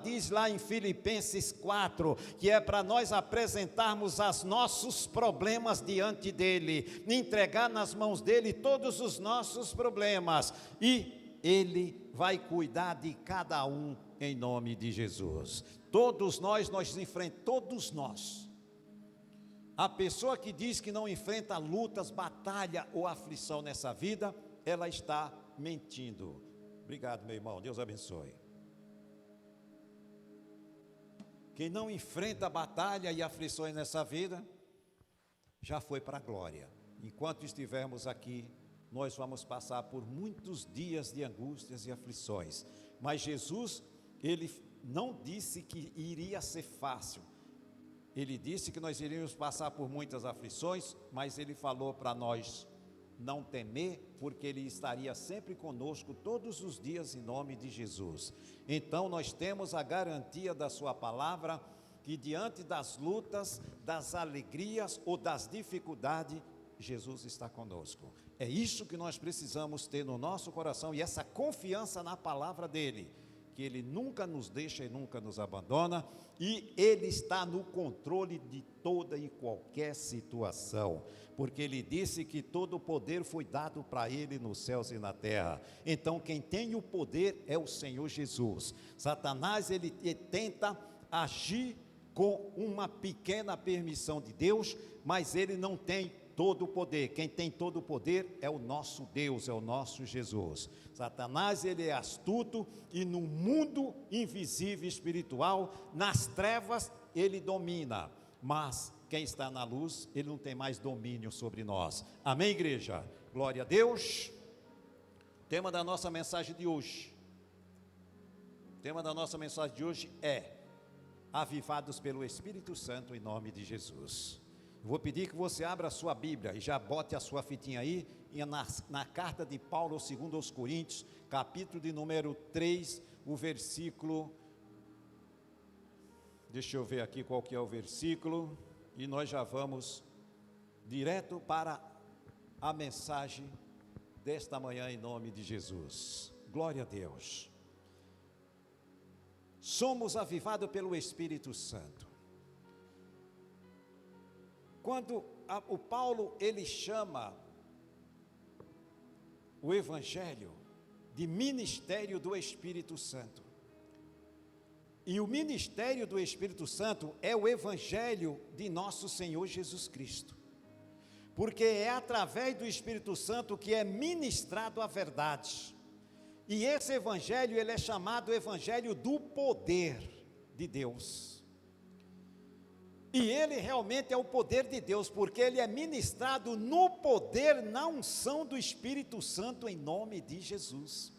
diz lá em Filipenses 4, que é para nós apresentarmos os nossos problemas diante dele, entregar nas mãos dele todos os nossos problemas, e ele vai cuidar de cada um em nome de Jesus. Todos nós enfrentamos, todos nós. A pessoa que diz que não enfrenta lutas, batalha ou aflição nessa vida, ela está mentindo. Obrigado, meu irmão, Deus abençoe. Quem não enfrenta batalha e aflições nessa vida, já foi para a glória. Enquanto estivermos aqui, nós vamos passar por muitos dias de angústias e aflições. Mas Jesus, ele não disse que iria ser fácil. Ele disse que nós iríamos passar por muitas aflições, mas ele falou para nós não temer, porque ele estaria sempre conosco todos os dias em nome de Jesus. Então nós temos a garantia da sua palavra, que diante das lutas, das alegrias ou das dificuldades, Jesus está conosco. É isso que nós precisamos ter no nosso coração, e essa confiança na palavra dele, que ele nunca nos deixa e nunca nos abandona, e ele está no controle de toda e qualquer situação, porque ele disse que todo o poder foi dado para ele nos céus e na terra. Então quem tem o poder é o Senhor Jesus. Satanás, ele tenta agir com uma pequena permissão de Deus, mas ele não tem todo o poder. Quem tem todo o poder é o nosso Deus, é o nosso Jesus. Satanás, ele é astuto, e no mundo invisível espiritual, nas trevas, ele domina, mas quem está na luz, ele não tem mais domínio sobre nós. Amém, igreja? Glória a Deus. Tema da nossa mensagem de hoje, é avivados pelo Espírito Santo em nome de Jesus. Vou pedir que você abra a sua Bíblia e já bote a sua fitinha aí, na carta de Paulo, segundo aos Coríntios, capítulo de número 3, o versículo, deixa eu ver aqui qual que é o versículo, e nós já vamos direto para a mensagem desta manhã em nome de Jesus. Glória a Deus. Somos avivados pelo Espírito Santo. Quando o Paulo, ele chama o Evangelho de ministério do Espírito Santo, e o ministério do Espírito Santo é o Evangelho de nosso Senhor Jesus Cristo, porque é através do Espírito Santo que é ministrado a verdade, e esse Evangelho, ele é chamado Evangelho do poder de Deus. E ele realmente é o poder de Deus, porque ele é ministrado no poder, na unção do Espírito Santo em nome de Jesus.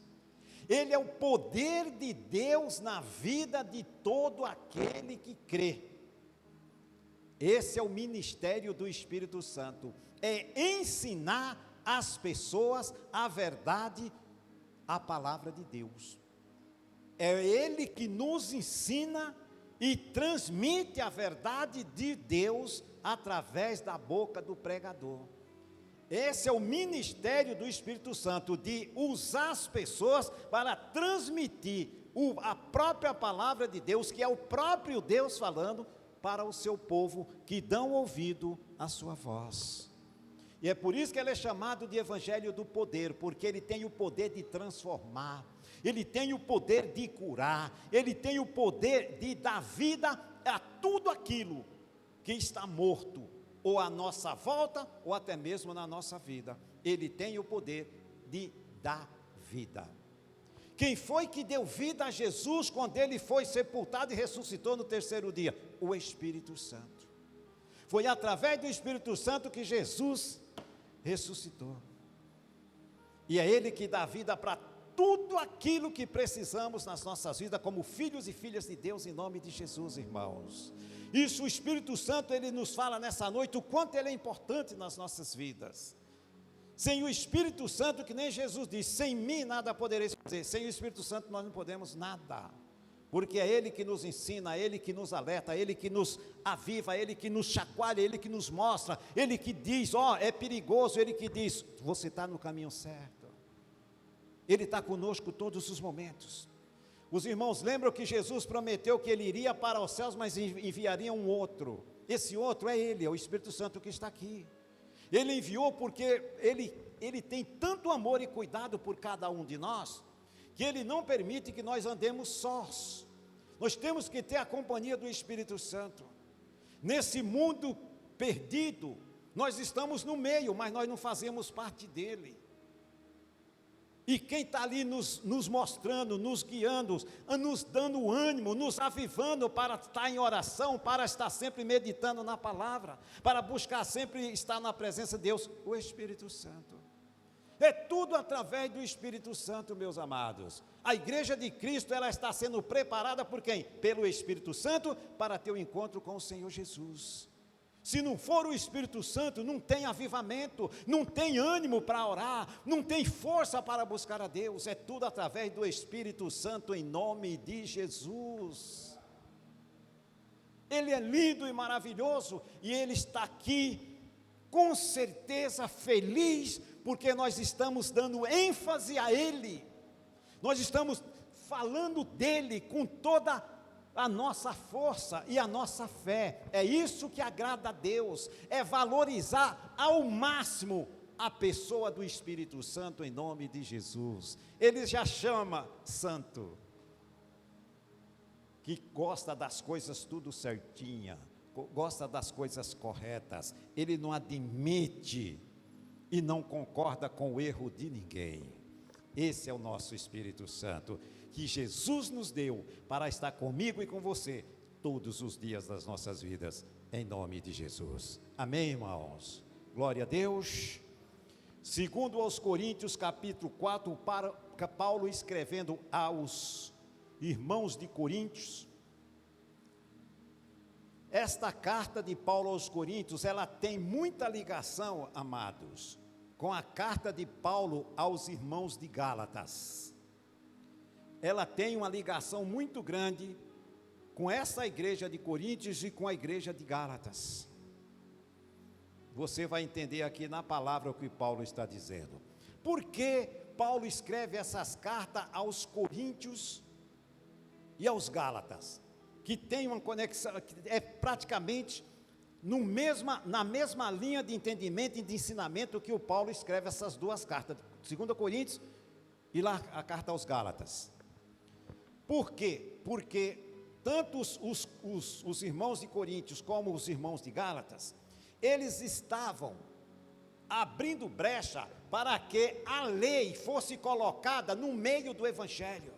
Ele é o poder de Deus na vida de todo aquele que crê. Esse é o ministério do Espírito Santo, é ensinar as pessoas a verdade, a palavra de Deus. É ele que nos ensina e transmite a verdade de Deus através da boca do pregador. Esse é o ministério do Espírito Santo, de usar as pessoas para transmitir a própria palavra de Deus, que é o próprio Deus falando para o seu povo, que dão ouvido à sua voz. E é por isso que ele é chamado de Evangelho do poder, porque ele tem o poder de transformar, ele tem o poder de curar, ele tem o poder de dar vida a tudo aquilo que está morto, ou à nossa volta, ou até mesmo na nossa vida. Ele tem o poder de dar vida. Quem foi que deu vida a Jesus quando ele foi sepultado e ressuscitou no terceiro dia? O Espírito Santo. Foi através do Espírito Santo que Jesus ressuscitou. E é ele que dá vida para tudo aquilo que precisamos nas nossas vidas, como filhos e filhas de Deus, em nome de Jesus, irmãos. Isso, o Espírito Santo, ele nos fala nessa noite o quanto ele é importante nas nossas vidas. Sem o Espírito Santo, que nem Jesus disse, sem mim nada podereis fazer. Sem o Espírito Santo nós não podemos nada, porque é ele que nos ensina, é ele que nos alerta, é ele que nos aviva, é ele que nos chacoalha, é ele que nos mostra, ele que diz, é perigoso, ele que diz, você está no caminho certo. Ele está conosco todos os momentos. Os irmãos lembram que Jesus prometeu que ele iria para os céus, mas enviaria um outro. Esse outro é ele, é o Espírito Santo que está aqui. Ele enviou porque ele tem tanto amor e cuidado por cada um de nós, que ele não permite que nós andemos sós. Nós temos que ter a companhia do Espírito Santo. Nesse mundo perdido, nós estamos no meio, mas nós não fazemos parte dele. E quem está ali nos mostrando, nos guiando, nos dando ânimo, nos avivando para estar em oração, para estar sempre meditando na palavra, para buscar sempre estar na presença de Deus, o Espírito Santo. É tudo através do Espírito Santo, meus amados. A igreja de Cristo, ela está sendo preparada por quem? Pelo Espírito Santo, para ter o encontro com o Senhor Jesus. Se não for o Espírito Santo, não tem avivamento, não tem ânimo para orar, não tem força para buscar a Deus. É tudo através do Espírito Santo, em nome de Jesus. Ele é lindo e maravilhoso, e Ele está aqui, com certeza feliz, porque nós estamos dando ênfase a Ele, nós estamos falando dEle com toda a nossa força e a nossa fé. É isso que agrada a Deus, é valorizar ao máximo a pessoa do Espírito Santo, em nome de Jesus. Ele já chama santo, que gosta das coisas tudo certinha, gosta das coisas corretas, ele não admite e não concorda com o erro de ninguém. Esse é o nosso Espírito Santo, que Jesus nos deu para estar comigo e com você todos os dias das nossas vidas, em nome de Jesus. Amém, irmãos? Glória a Deus. Segundo aos Coríntios, capítulo 4, Paulo escrevendo aos irmãos de Coríntios, esta carta de Paulo aos Coríntios, ela tem muita ligação, amados, com a carta de Paulo aos irmãos de Gálatas. Ela tem uma ligação muito grande com essa igreja de Coríntios e com a igreja de Gálatas. Você vai entender aqui na palavra o que Paulo está dizendo. Por que Paulo escreve essas cartas aos Coríntios e aos Gálatas? Que tem uma conexão, é praticamente na mesma linha de entendimento e de ensinamento que o Paulo escreve essas duas cartas, 2 Coríntios e lá a carta aos Gálatas. Por quê? Porque tanto os irmãos de Coríntios como os irmãos de Gálatas, eles estavam abrindo brecha para que a lei fosse colocada no meio do Evangelho.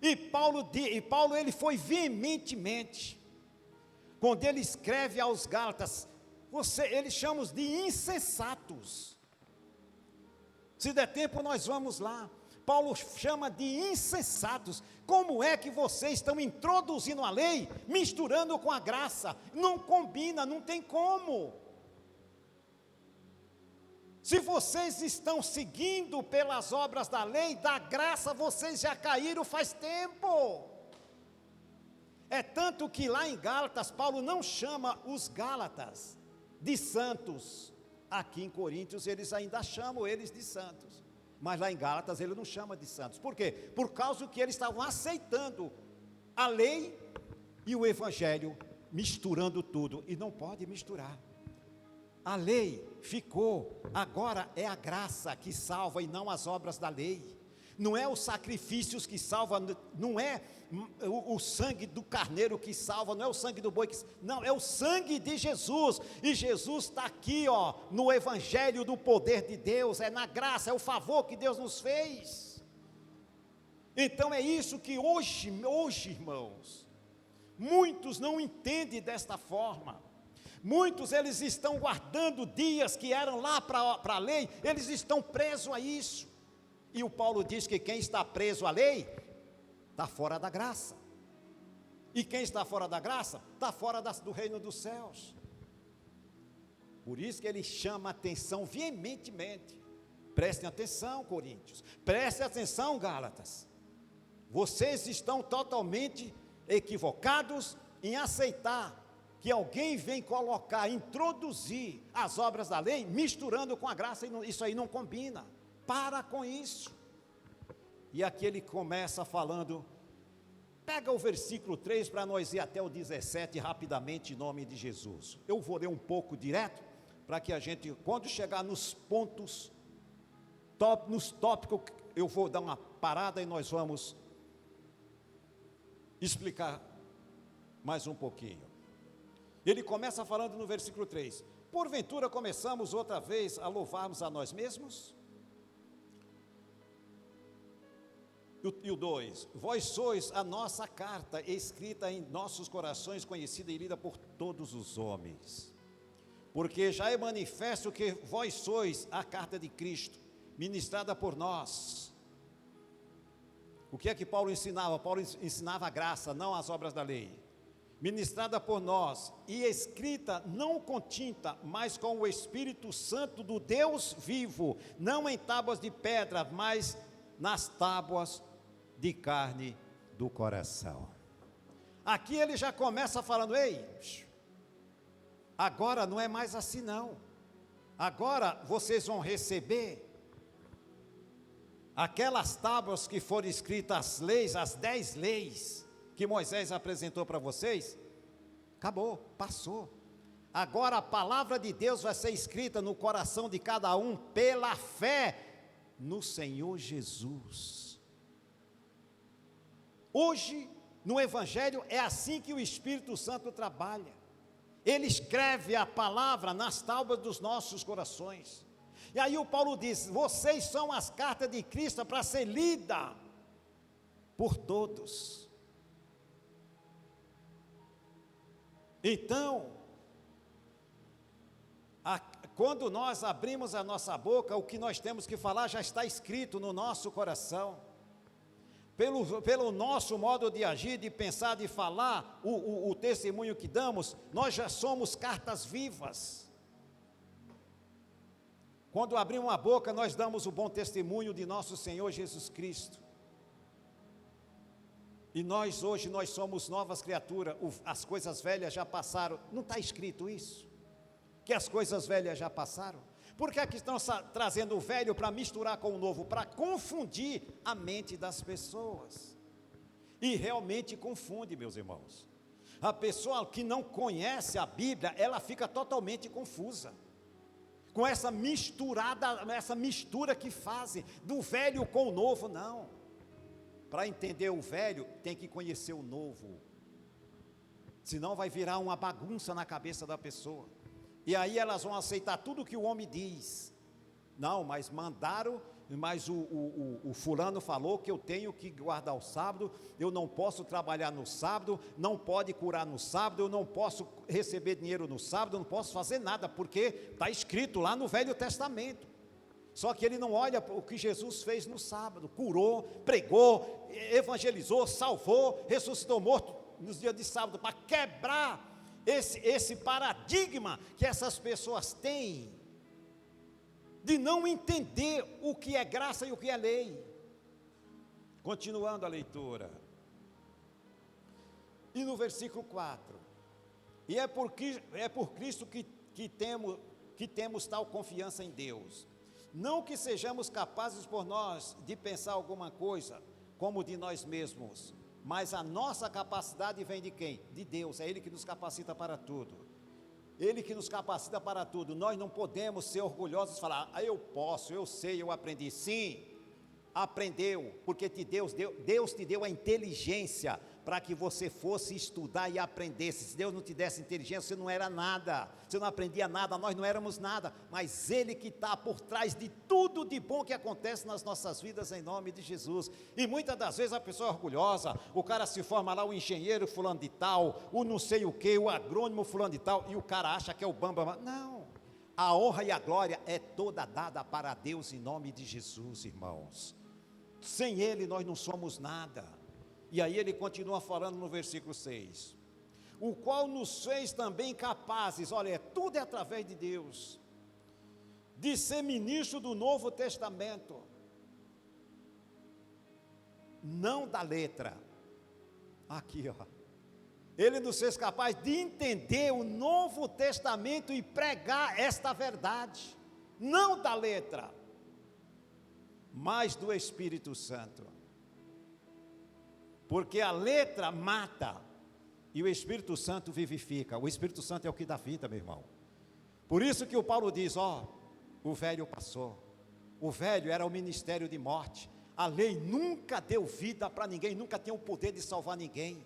E Paulo ele foi veementemente, quando ele escreve aos Gálatas, eles chamam de insensatos. Se der tempo nós vamos lá. Paulo chama de insensatos. Como é que vocês estão introduzindo a lei, misturando com a graça? Não combina, não tem como. Se vocês estão seguindo pelas obras da lei, da graça, vocês já caíram faz tempo. É tanto que lá em Gálatas, Paulo não chama os Gálatas de santos. Aqui em Coríntios eles ainda chamam eles de santos. Mas lá em Gálatas ele não chama de santos. Por quê? Por causa que eles estavam aceitando a lei e o Evangelho, misturando tudo. E não pode misturar. A lei ficou, agora é a graça que salva e não as obras da lei. Não é os sacrifícios que salva, não é o sangue do carneiro que salva, não é o sangue do boi que salva, não, é o sangue de Jesus. E Jesus está aqui, ó, no Evangelho do poder de Deus, é na graça, é o favor que Deus nos fez. Então é isso que hoje, irmãos, muitos não entendem desta forma. Muitos eles estão guardando dias que eram lá para a lei, eles estão presos a isso. E o Paulo diz que quem está preso à lei, está fora da graça. E quem está fora da graça, está fora do reino dos céus. Por isso que ele chama a atenção veementemente. Prestem atenção, Coríntios. Prestem atenção, Gálatas. Vocês estão totalmente equivocados em aceitar que alguém vem colocar, introduzir as obras da lei, misturando com a graça, e isso aí não combina. Para com isso. E aqui ele começa falando Pega o versículo 3 para nós ir até o 17 rapidamente, em nome de Jesus. Eu vou ler um pouco direto, para que a gente, quando chegar nos pontos, nos tópicos, eu vou dar uma parada e nós vamos explicar mais um pouquinho. Ele começa falando no versículo 3: porventura começamos outra vez a louvarmos a nós mesmos? E o 2: vós sois a nossa carta, escrita em nossos corações, conhecida e lida por todos os homens. Porque já é manifesto que vós sois a carta de Cristo, ministrada por nós. O que é que Paulo ensinava? Paulo ensinava a graça, não as obras da lei. Ministrada por nós e escrita não com tinta, mas com o Espírito Santo do Deus vivo, não em tábuas de pedra, mas nas tábuas de carne do coração. Aqui ele já começa falando: ei, agora não é mais assim não. Agora vocês vão receber aquelas tábuas que foram escritas as leis, as 10 leis que Moisés apresentou para vocês. Acabou, passou. Agora a palavra de Deus vai ser escrita no coração de cada um pela fé no Senhor Jesus. Hoje, no Evangelho, é assim que o Espírito Santo trabalha. Ele escreve a palavra nas tábuas dos nossos corações. E aí o Paulo diz: vocês são as cartas de Cristo para ser lida por todos. Então, quando nós abrimos a nossa boca, o que nós temos que falar já está escrito no nosso coração. Pelo nosso modo de agir, de pensar, de falar, o testemunho que damos, nós já somos cartas vivas. Quando abrimos a boca, nós damos o bom testemunho de nosso Senhor Jesus Cristo. E nós hoje, nós somos novas criaturas, as coisas velhas já passaram. Não está escrito isso? Que as coisas velhas já passaram? Por que é que estão trazendo o velho para misturar com o novo? Para confundir a mente das pessoas. E realmente confunde, meus irmãos. A pessoa que não conhece a Bíblia, ela fica totalmente confusa. Com essa mistura que fazem, do velho com o novo, não. Para entender o velho, tem que conhecer o novo. Senão vai virar uma bagunça na cabeça da pessoa. E aí elas vão aceitar tudo que o homem diz. Não, mas mandaram, mas o fulano falou que eu tenho que guardar o sábado, eu não posso trabalhar no sábado, não pode curar no sábado, eu não posso receber dinheiro no sábado, eu não posso fazer nada, porque está escrito lá no Velho Testamento. Só que ele não olha o que Jesus fez no sábado: curou, pregou, evangelizou, salvou, ressuscitou morto nos dias de sábado, para quebrar esse paradigma que essas pessoas têm, de não entender o que é graça e o que é lei. Continuando a leitura, e no versículo 4, e é por Cristo que temos tal confiança em Deus, não que sejamos capazes por nós de pensar alguma coisa como de nós mesmos, mas a nossa capacidade vem de quem? De Deus. É Ele que nos capacita para tudo. Ele que nos capacita para tudo. Nós não podemos ser orgulhosos e falar: eu posso, eu sei, eu aprendi. Sim, aprendeu, porque Deus te deu a inteligência para que você fosse estudar e aprendesse. Se Deus não te desse inteligência, você não era nada, você não aprendia nada, nós não éramos nada, mas Ele que está por trás de tudo de bom que acontece nas nossas vidas, em nome de Jesus. E muitas das vezes a pessoa é orgulhosa, o cara se forma lá, o engenheiro fulano de tal, o não sei o que, o agrônomo fulano de tal, e o cara acha que é o bambam. Não, a honra e a glória é toda dada para Deus, em nome de Jesus, irmãos. Sem Ele nós não somos nada. E aí ele continua falando no versículo 6, o qual nos fez também capazes, olha, tudo é através de Deus, de ser ministro do Novo Testamento, não da letra. Aqui, ó, Ele nos fez capazes de entender o Novo Testamento e pregar esta verdade, não da letra, mas do Espírito Santo. Porque a letra mata e o Espírito Santo vivifica. O Espírito Santo é o que dá vida, meu irmão. Por isso que o Paulo diz, o velho passou. O velho era o ministério de morte. A lei nunca deu vida para ninguém, nunca tem o poder de salvar ninguém.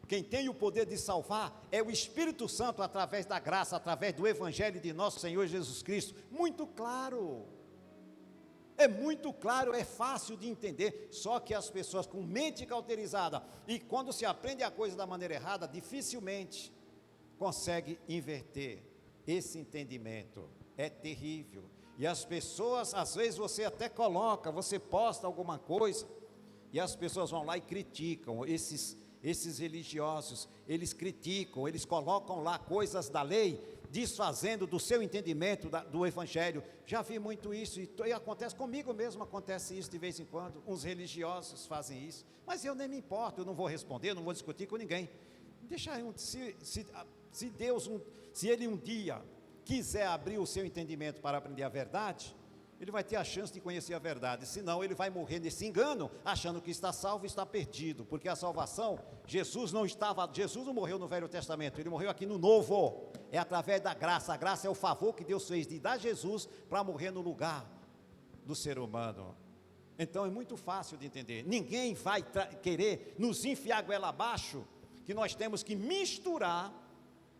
Quem tem o poder de salvar é o Espírito Santo, através da graça, através do Evangelho de nosso Senhor Jesus Cristo. Muito claro. É muito claro, é fácil de entender, só que as pessoas com mente cauterizada, e quando se aprende a coisa da maneira errada, dificilmente consegue inverter esse entendimento. É terrível. E as pessoas, às vezes você até coloca, você posta alguma coisa, e as pessoas vão lá e criticam, esses religiosos, eles criticam, eles colocam lá coisas da lei, desfazendo do seu entendimento do Evangelho. Já vi muito isso, e acontece comigo mesmo, acontece isso de vez em quando. Uns religiosos fazem isso, mas eu nem me importo, eu não vou responder, não vou discutir com ninguém. Deixa se Deus, se Ele um dia quiser abrir o seu entendimento para aprender a verdade, ele vai ter a chance de conhecer a verdade, senão ele vai morrer nesse engano, achando que está salvo e está perdido, porque a salvação, Jesus não morreu no Velho Testamento, ele morreu aqui no Novo, é através da graça. A graça é o favor que Deus fez de dar Jesus para morrer no lugar do ser humano. Então é muito fácil de entender, ninguém vai querer nos enfiar goela abaixo, que nós temos que misturar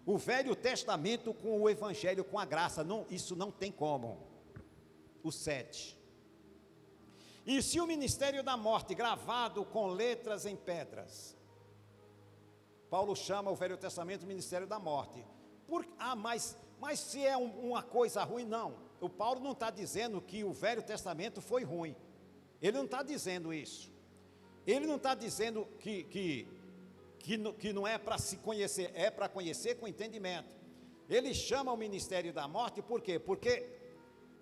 o Velho Testamento com o Evangelho, com a graça. Não, isso não tem como. O 7. E se o ministério da morte, gravado com letras em pedras, Paulo chama o Velho Testamento ministério da morte. Mas se é uma coisa ruim, não. O Paulo não está dizendo que o Velho Testamento foi ruim. Ele não está dizendo isso. Ele não está dizendo que não é para se conhecer, é para conhecer com entendimento. Ele chama o ministério da morte, por quê? Porque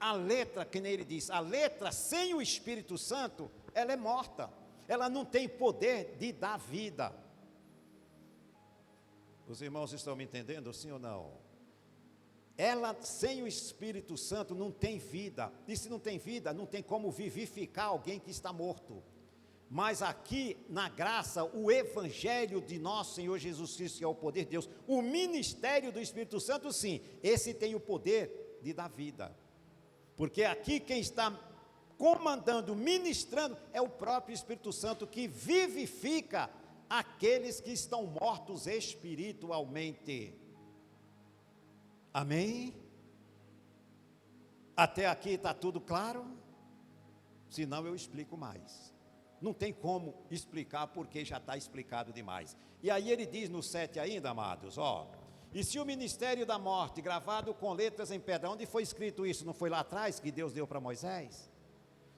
a letra, que nem ele diz, a letra sem o Espírito Santo, ela é morta, ela não tem poder de dar vida. Os irmãos estão me entendendo, sim ou não? Ela sem o Espírito Santo não tem vida, e se não tem vida, não tem como vivificar alguém que está morto. Mas aqui na graça, o Evangelho de nosso Senhor Jesus Cristo, que é o poder de Deus, o ministério do Espírito Santo, sim, esse tem o poder de dar vida. Porque aqui quem está comandando, ministrando, é o próprio Espírito Santo, que vivifica aqueles que estão mortos espiritualmente. Amém? Até aqui está tudo claro? Senão eu explico mais. Não tem como explicar, porque já está explicado demais. E aí ele diz no 7 ainda, amados, e se o ministério da morte, gravado com letras em pedra, onde foi escrito isso? Não foi lá atrás que Deus deu para Moisés?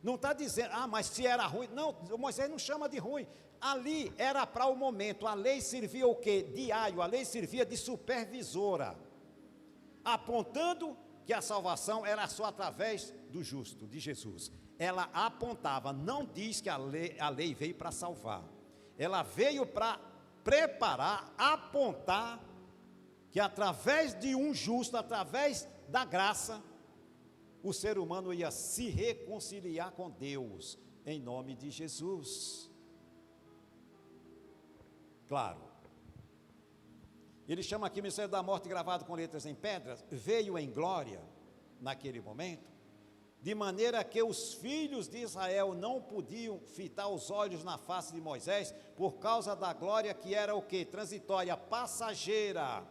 Não está dizendo, mas se era ruim. Não, Moisés não chama de ruim. Ali era para o momento. A lei servia o quê? De aio, a lei servia de supervisora, apontando que a salvação era só através do justo, de Jesus. Ela apontava, não diz que a lei veio para salvar. Ela veio para preparar, apontar, que através de um justo, através da graça, o ser humano ia se reconciliar com Deus, em nome de Jesus. Claro, ele chama aqui o ministério da morte, gravado com letras em pedras, veio em glória, naquele momento, de maneira que os filhos de Israel não podiam fitar os olhos na face de Moisés, por causa da glória que era o quê? Transitória, passageira.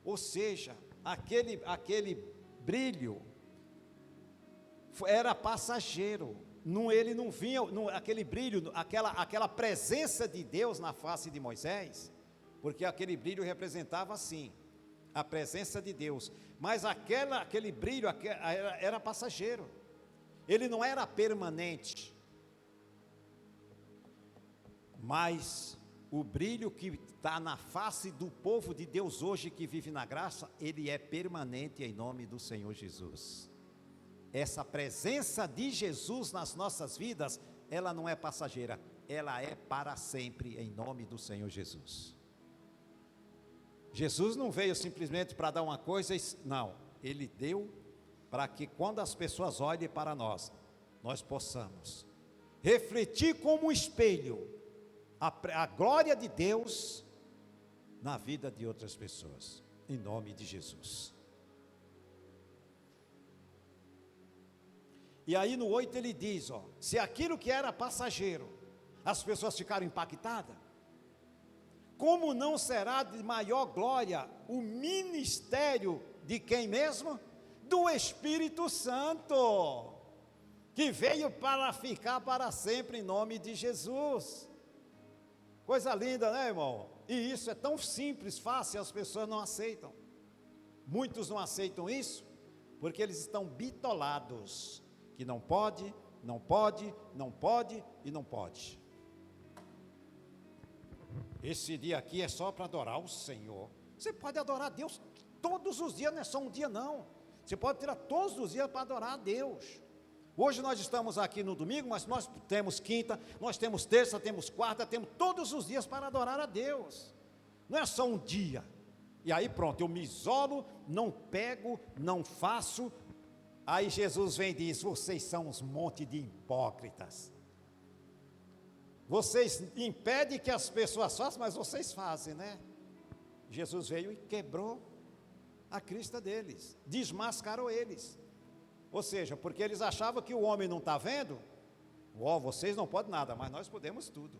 Ou seja, aquele brilho era passageiro, ele não vinha, aquele brilho, aquela presença de Deus na face de Moisés, porque aquele brilho representava sim, a presença de Deus, mas aquele brilho era passageiro, ele não era permanente, mas o brilho que está na face do povo de Deus hoje, que vive na graça, ele é permanente em nome do Senhor Jesus. Essa presença de Jesus nas nossas vidas, ela não é passageira, ela é para sempre em nome do Senhor Jesus. Jesus não veio simplesmente para dar uma coisa, não, Ele deu para que quando as pessoas olhem para nós possamos refletir como um espelho a glória de Deus na vida de outras pessoas, em nome de Jesus. E aí no 8 ele diz, se aquilo que era passageiro, as pessoas ficaram impactadas, como não será de maior glória o ministério de quem mesmo? Do Espírito Santo, que veio para ficar para sempre em nome de Jesus. Coisa linda, né, irmão? E isso é tão simples, fácil, as pessoas não aceitam. Muitos não aceitam isso, porque eles estão bitolados, que não pode, não pode, não pode e não pode. Esse dia aqui é só para adorar o Senhor. Você pode adorar a Deus todos os dias, não é só um dia não. Você pode tirar todos os dias para adorar a Deus. Hoje nós estamos aqui no domingo, mas nós temos quinta, nós temos terça, temos quarta, temos todos os dias para adorar a Deus. Não é só um dia. E aí pronto, eu me isolo, não pego, não faço. Aí Jesus vem e diz, vocês são uns monte de hipócritas. Vocês impedem que as pessoas façam, mas vocês fazem, né? Jesus veio e quebrou a crista deles, desmascarou eles. Ou seja, porque eles achavam que o homem não está vendo, vocês não podem nada, mas nós podemos tudo.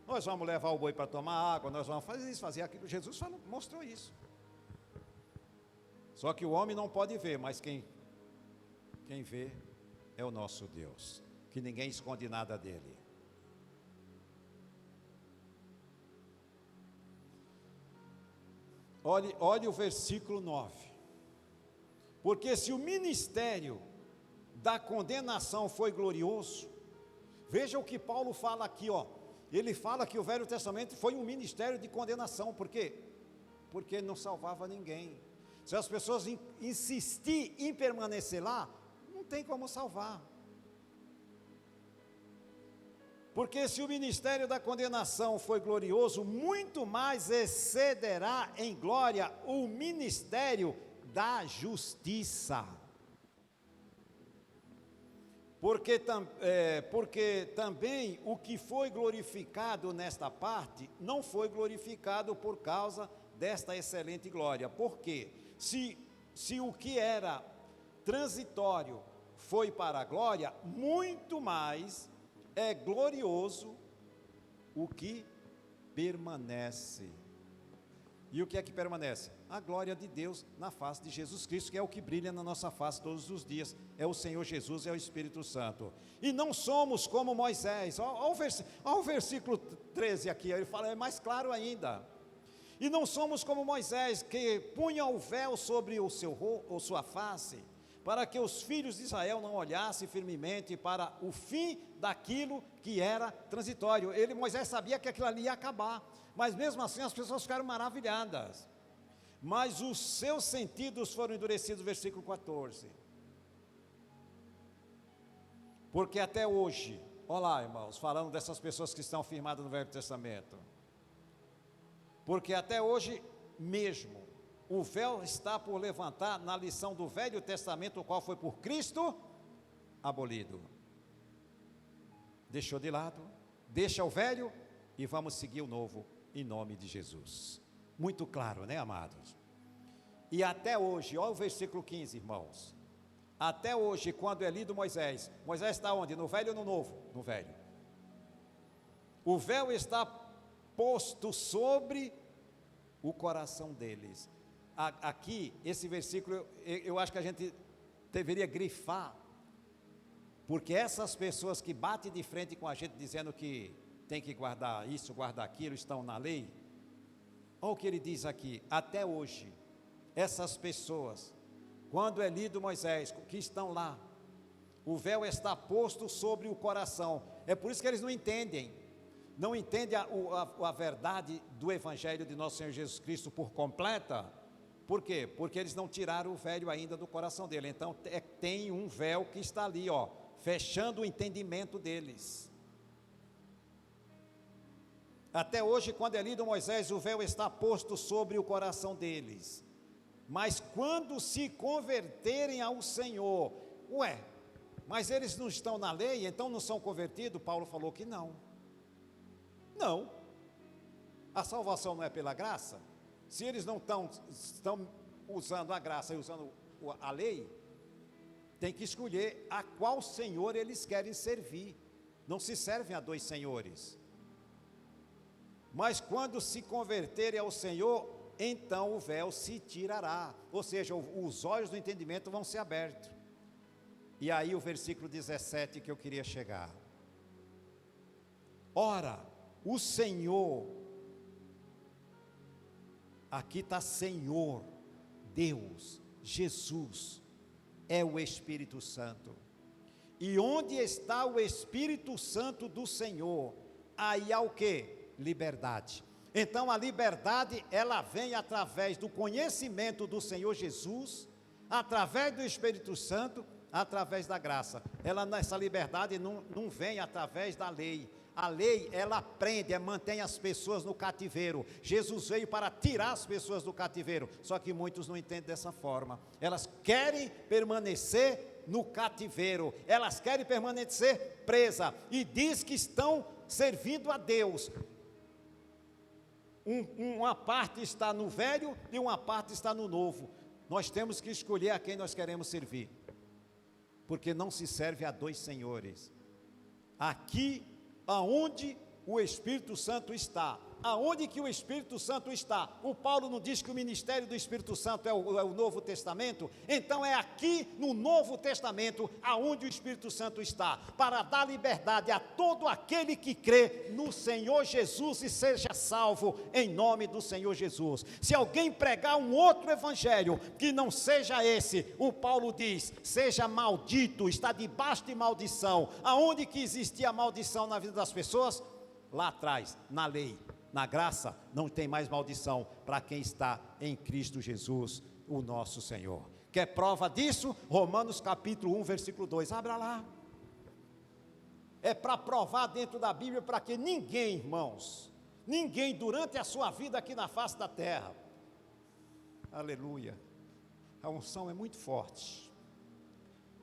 Nós vamos levar o boi para tomar água, nós vamos fazer isso, fazer aquilo. Jesus mostrou isso. Só que o homem não pode ver, mas quem vê é o nosso Deus, que ninguém esconde nada dele. Olhe o versículo 9. Porque se o ministério da condenação foi glorioso, veja o que Paulo fala aqui, ele fala que o Velho Testamento foi um ministério de condenação, por quê? Porque não salvava ninguém. Se as pessoas insistirem em permanecer lá, não tem como salvar. Porque se o ministério da condenação foi glorioso, muito mais excederá em glória o ministério da justiça. Porque também o que foi glorificado nesta parte, não foi glorificado por causa desta excelente glória. Por quê? Se o que era transitório foi para a glória, muito mais é glorioso o que permanece. E o que é que permanece? A glória de Deus na face de Jesus Cristo, que é o que brilha na nossa face todos os dias, é o Senhor Jesus, é o Espírito Santo. E não somos como Moisés. Olha o versículo 13 aqui, ele fala, é mais claro ainda. E não somos como Moisés, que punha o véu sobre o sua face, para que os filhos de Israel não olhassem firmemente para o fim daquilo que era transitório. Moisés sabia que aquilo ali ia acabar, mas mesmo assim as pessoas ficaram maravilhadas. Mas os seus sentidos foram endurecidos, versículo 14. Porque até hoje, olha lá, irmãos, falando dessas pessoas que estão firmadas no Velho Testamento. Porque até hoje mesmo, o véu está por levantar na lição do Velho Testamento, o qual foi por Cristo abolido. Deixou de lado, deixa o velho e vamos seguir o novo, em nome de Jesus. Muito claro, né, amados? E até hoje, olha o versículo 15, irmãos. Até hoje, quando é lido Moisés está onde? No velho ou no novo? No velho. O véu está posto sobre o coração deles. Aqui, esse versículo, eu acho que a gente deveria grifar, porque essas pessoas que batem de frente com a gente dizendo que tem que guardar isso, guardar aquilo, estão na lei. Olha o que ele diz aqui, até hoje, essas pessoas, quando é lido Moisés, que estão lá, o véu está posto sobre o coração, é por isso que eles não entendem a verdade do Evangelho de nosso Senhor Jesus Cristo por completa. Por quê? Porque eles não tiraram o velho ainda do coração dele, então tem um véu que está ali, fechando o entendimento deles. Até hoje, quando é lido Moisés, o véu está posto sobre o coração deles, mas quando se converterem ao Senhor, mas eles não estão na lei, então não são convertidos? Paulo falou que não. Não. A salvação não é pela graça? Se eles não estão usando a graça e usando a lei, tem que escolher a qual Senhor eles querem servir. Não se servem a dois senhores. Mas quando se converterem ao Senhor, então o véu se tirará. Ou seja, os olhos do entendimento vão ser abertos. E aí o versículo 17 que eu queria chegar. Ora, o Senhor, aqui está Senhor, Deus, Jesus, é o Espírito Santo. E onde está o Espírito Santo do Senhor, aí há o quê? Liberdade. Então a liberdade, ela vem através do conhecimento do Senhor Jesus, através do Espírito Santo, através da graça. Essa liberdade não vem através da lei. A lei, ela prende, mantém as pessoas no cativeiro. Jesus veio para tirar as pessoas do cativeiro, só que muitos não entendem dessa forma. Elas querem permanecer no cativeiro, elas querem permanecer presas, e diz que estão servindo a Deus. Uma parte está no velho e uma parte está no novo. Nós temos que escolher a quem nós queremos servir, porque não se serve a dois senhores. Aqui, aonde o Espírito Santo está, aonde que o Espírito Santo está? O Paulo não diz que o ministério do Espírito Santo é o Novo Testamento? Então é aqui no Novo Testamento aonde o Espírito Santo está, para dar liberdade a todo aquele que crê no Senhor Jesus e seja salvo em nome do Senhor Jesus. Se alguém pregar um outro evangelho que não seja esse, o Paulo diz, seja maldito, está debaixo de maldição. Aonde que existia maldição na vida das pessoas? Lá atrás, na lei. Na graça, não tem mais maldição para quem está em Cristo Jesus, o nosso Senhor. Quer prova disso? Romanos capítulo 1, versículo 2, abra lá. É para provar dentro da Bíblia, para que ninguém, irmãos, ninguém durante a sua vida aqui na face da terra, aleluia, a unção é muito forte,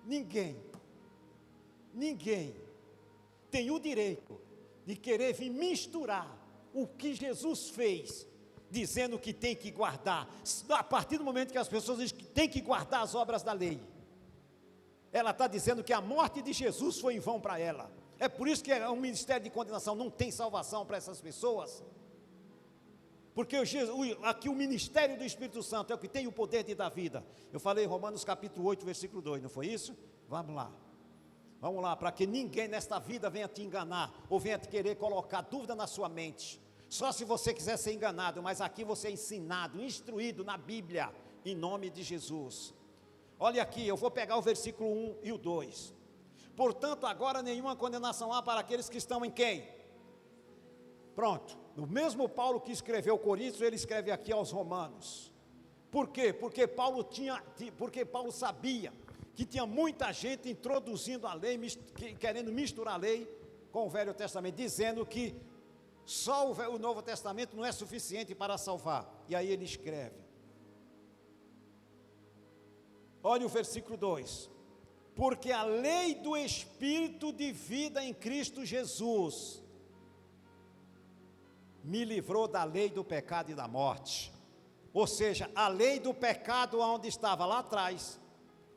ninguém tem o direito de querer vir misturar o que Jesus fez, dizendo que tem que guardar, a partir do momento que as pessoas dizem que tem que guardar as obras da lei, ela está dizendo que a morte de Jesus foi em vão para ela. É por isso que é um ministério de condenação, não tem salvação para essas pessoas, porque aqui o ministério do Espírito Santo é o que tem o poder de dar vida. Eu falei Romanos capítulo 8, versículo 2, não foi isso? Vamos lá, para que ninguém nesta vida venha te enganar, ou venha te querer colocar dúvida na sua mente, só se você quiser ser enganado, mas aqui você é ensinado, instruído na Bíblia, em nome de Jesus. Olha aqui, eu vou pegar o versículo 1 e o 2, portanto agora nenhuma condenação há para aqueles que estão em quem? Pronto, o mesmo Paulo que escreveu Coríntios, ele escreve aqui aos Romanos. Por quê? Porque Paulo sabia que tinha muita gente introduzindo a lei, querendo misturar a lei com o Velho Testamento, dizendo que só o Novo Testamento não é suficiente para salvar. E aí ele escreve, olha o versículo 2, porque a lei do Espírito de vida em Cristo Jesus me livrou da lei do pecado e da morte. Ou seja, a lei do pecado onde estava lá atrás,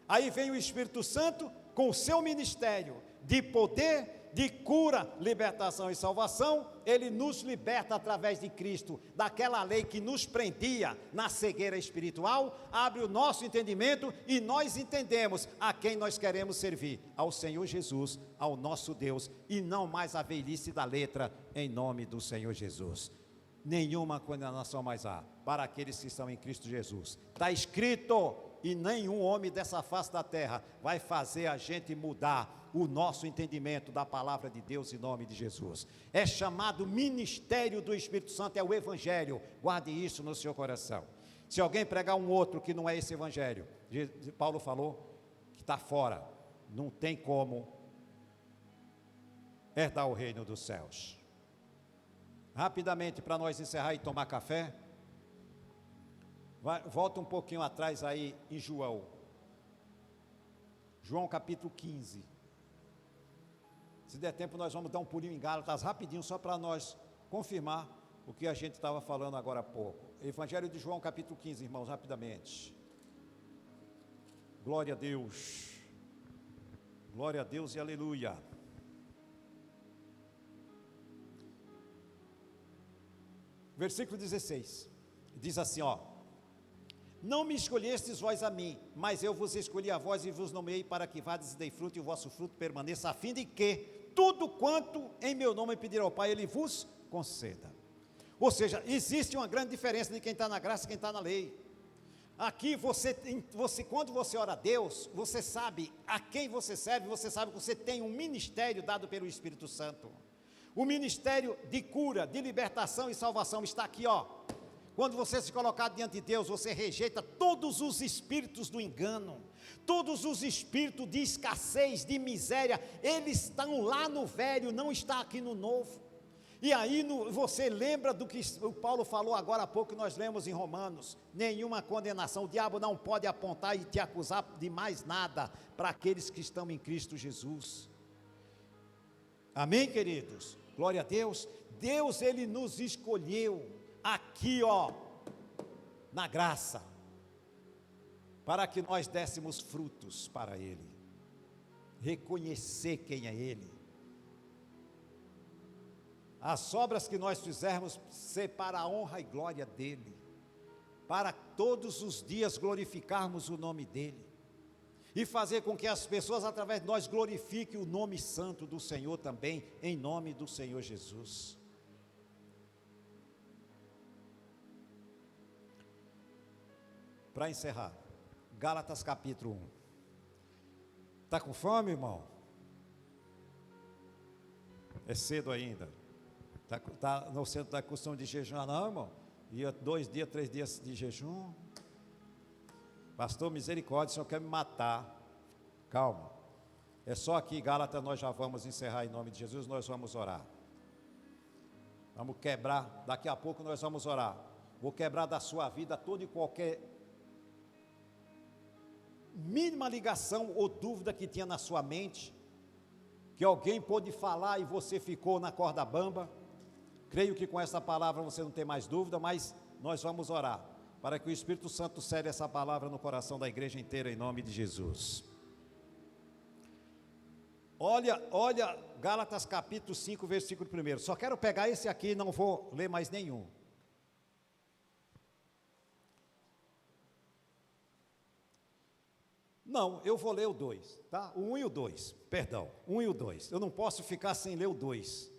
aí vem o Espírito Santo com o seu ministério de poder, de cura, libertação e salvação. Ele nos liberta através de Cristo, daquela lei que nos prendia na cegueira espiritual, abre o nosso entendimento e nós entendemos a quem nós queremos servir, ao Senhor Jesus, ao nosso Deus, e não mais a velhice da letra, em nome do Senhor Jesus. Nenhuma condenação mais há para aqueles que estão em Cristo Jesus. Está escrito, e nenhum homem dessa face da terra vai fazer a gente mudar o nosso entendimento da palavra de Deus em nome de Jesus. É chamado ministério do Espírito Santo, é o Evangelho. Guarde isso no seu coração. Se alguém pregar um outro que não é esse Evangelho, Paulo falou que está fora, não tem como herdar o reino dos céus. Rapidamente, para nós encerrar e tomar café, volta um pouquinho atrás aí em João capítulo 15. Se der tempo nós vamos dar um pulinho em Gálatas rapidinho, só para nós confirmar o que a gente estava falando agora há pouco. Evangelho de João, capítulo 15, irmãos, rapidamente. Glória a Deus. Glória a Deus e aleluia. Versículo 16. Diz assim, ó: não me escolhestes vós a mim, mas eu vos escolhi a vós e vos nomeei para que vades e dei fruto e o vosso fruto permaneça, a fim de que tudo quanto em meu nome pedir ao Pai, Ele vos conceda. Ou seja, existe uma grande diferença de quem está na graça e quem está na lei. Aqui quando você ora a Deus, você sabe a quem você serve, você sabe que você tem um ministério dado pelo Espírito Santo. O ministério de cura, de libertação e salvação está aqui, ó. Quando você se colocar diante de Deus, você rejeita todos os espíritos do engano, todos os espíritos de escassez, de miséria, eles estão lá no velho, não está aqui no novo. E aí você lembra do que o Paulo falou agora há pouco, que nós lemos em Romanos: nenhuma condenação, o diabo não pode apontar e te acusar de mais nada para aqueles que estão em Cristo Jesus. Amém, queridos? Glória a Deus. Deus, Ele nos escolheu aqui, ó, na graça, para que nós dessemos frutos para Ele, reconhecer quem é Ele. As obras que nós fizermos ser para a honra e glória dEle, para todos os dias glorificarmos o nome dEle, e fazer com que as pessoas através de nós glorifiquem o nome santo do Senhor também, em nome do Senhor Jesus. Para encerrar, Gálatas capítulo 1. Está com fome, irmão? É cedo ainda. Está no centro da costume de jejum, não, irmão? Ia 2 dias, 3 dias de jejum. Pastor, misericórdia, o senhor quer me matar. Calma. É só aqui, Gálatas, nós já vamos encerrar em nome de Jesus, nós vamos orar. Vamos quebrar, daqui a pouco nós vamos orar. Vou quebrar da sua vida toda e qualquer mínima ligação ou dúvida que tinha na sua mente, que alguém pôde falar e você ficou na corda bamba. Creio que com essa palavra você não tem mais dúvida, mas nós vamos orar, para que o Espírito Santo cele essa palavra no coração da igreja inteira, em nome de Jesus. Olha, Gálatas capítulo 5, versículo 1, só quero pegar esse aqui, não vou ler mais nenhum. Não, eu vou ler o 2, tá? O 1 e o 2, perdão, 1 e o 2, eu não posso ficar sem ler o 2.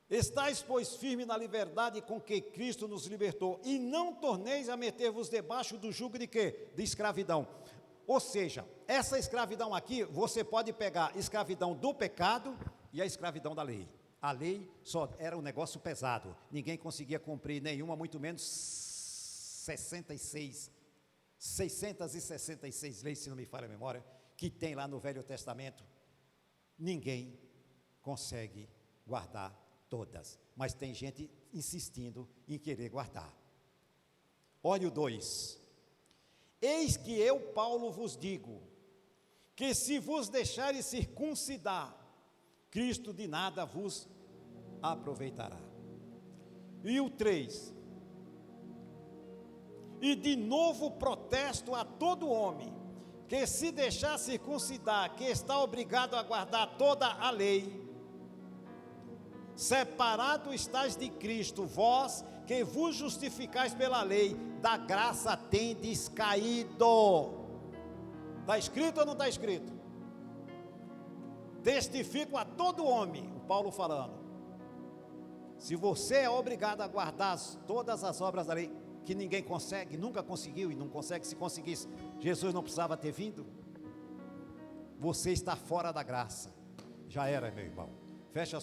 Estais, pois, firme na liberdade com que Cristo nos libertou, e não torneis a meter-vos debaixo do jugo de quê? De escravidão. Ou seja, essa escravidão aqui, você pode pegar escravidão do pecado e a escravidão da lei. A lei só era um negócio pesado, ninguém conseguia cumprir nenhuma, muito menos 666 leis, se não me falha a memória, que tem lá no Velho Testamento. Ninguém consegue guardar todas, mas tem gente insistindo em querer guardar. Olha o 2. Eis que eu, Paulo, vos digo, que se vos deixares circuncidar, Cristo de nada vos aproveitará. E o 3. E de novo protesto a todo homem, que se deixar circuncidar, que está obrigado a guardar toda a lei, separado estáis de Cristo, vós que vos justificais pela lei, da graça tendes caído. Está escrito ou não está escrito? Testifico a todo homem, o Paulo falando, se você é obrigado a guardar todas as obras da lei, que ninguém consegue, nunca conseguiu e não consegue, se conseguisse, Jesus não precisava ter vindo, você está fora da graça, já era, meu irmão. Fecha